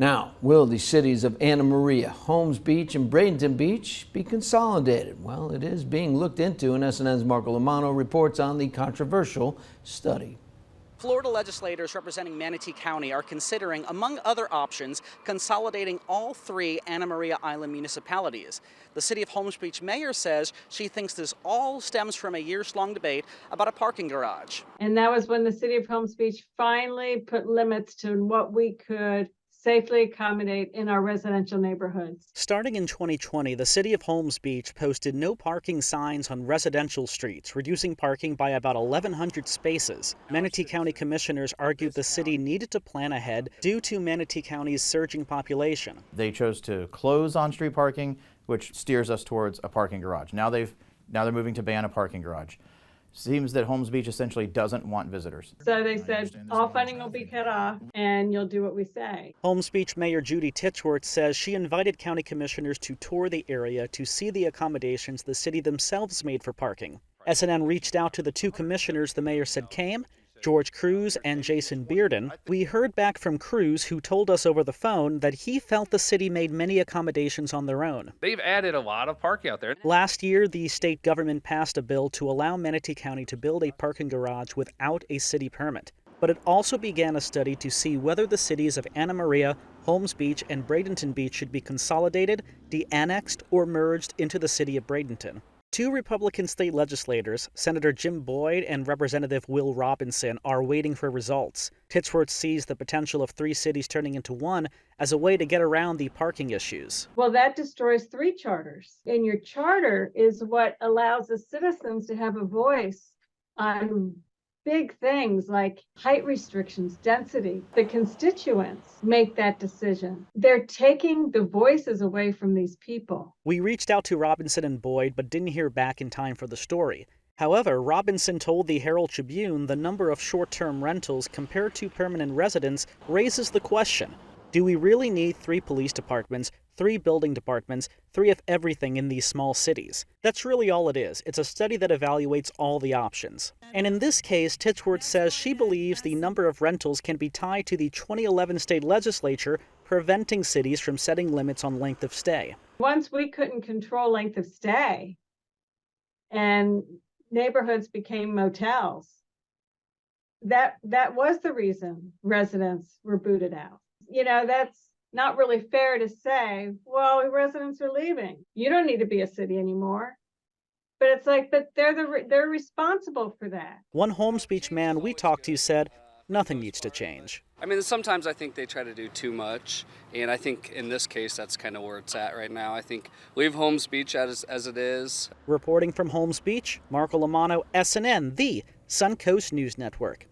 Now, will the cities of Anna Maria, Holmes Beach, and Bradenton Beach be consolidated? Well, it is being looked into, and SNN's Marco Lomano reports on the controversial study. Florida legislators representing Manatee County are considering, among other options, consolidating all three Anna Maria Island municipalities. The city of Holmes Beach mayor says she thinks this all stems from a years-long debate about a parking garage. And that was when the city of Holmes Beach finally put limits to what we could safely accommodate in our residential neighborhoods. Starting in 2020, the city of Holmes Beach posted no parking signs on residential streets, reducing parking by about 1,100 spaces. Manatee County commissioners argued the city needed to plan ahead due to Manatee County's surging population. They chose to close on-street parking, which steers us towards a parking garage. Now they're moving to ban a parking garage. Seems that Holmes Beach essentially doesn't want visitors. So they said all funding will be cut off and you'll do what we say. Holmes Beach Mayor Judy Titsworth says she invited county commissioners to tour the area to see the accommodations the city themselves made for parking. SNN reached out to the two commissioners the mayor said came, George Cruz and Jason Bearden. We heard back from Cruz, who told us over the phone that he felt the city made many accommodations on their own. They've added a lot of parking out there. Last year, the state government passed a bill to allow Manatee County to build a parking garage without a city permit. But it also began a study to see whether the cities of Anna Maria, Holmes Beach, and Bradenton Beach should be consolidated, de-annexed, or merged into the city of Bradenton. Two Republican state legislators, Senator Jim Boyd and Representative Will Robinson, are waiting for results. Titsworth sees the potential of three cities turning into one as a way to get around the parking issues. Well, that destroys three charters. And your charter is what allows the citizens to have a voice on big things like height restrictions, density. The constituents make that decision. They're taking the voices away from these people. We reached out to Robinson and Boyd, but didn't hear back in time for the story. However, Robinson told the Herald Tribune the number of short-term rentals compared to permanent residents raises the question. Do we really need 3 police departments, 3 building departments, 3 of everything in these small cities? That's really all it is. It's a study that evaluates all the options. And in this case, Titsworth says she believes the number of rentals can be tied to the 2011 state legislature preventing cities from setting limits on length of stay. Once we couldn't control length of stay and neighborhoods became motels, that was the reason residents were booted out. You know, that's not really fair to say, well, residents are leaving. You don't need to be a city anymore. But it's like, but they're responsible for that. One Holmes Beach man we talked to said nothing needs to change. I mean, sometimes I think they try to do too much, and I think in this case that's kind of where it's at right now. I think leave Holmes Beach as it is. Reporting from Holmes Beach, Marco Lomano, SNN, the Suncoast News Network.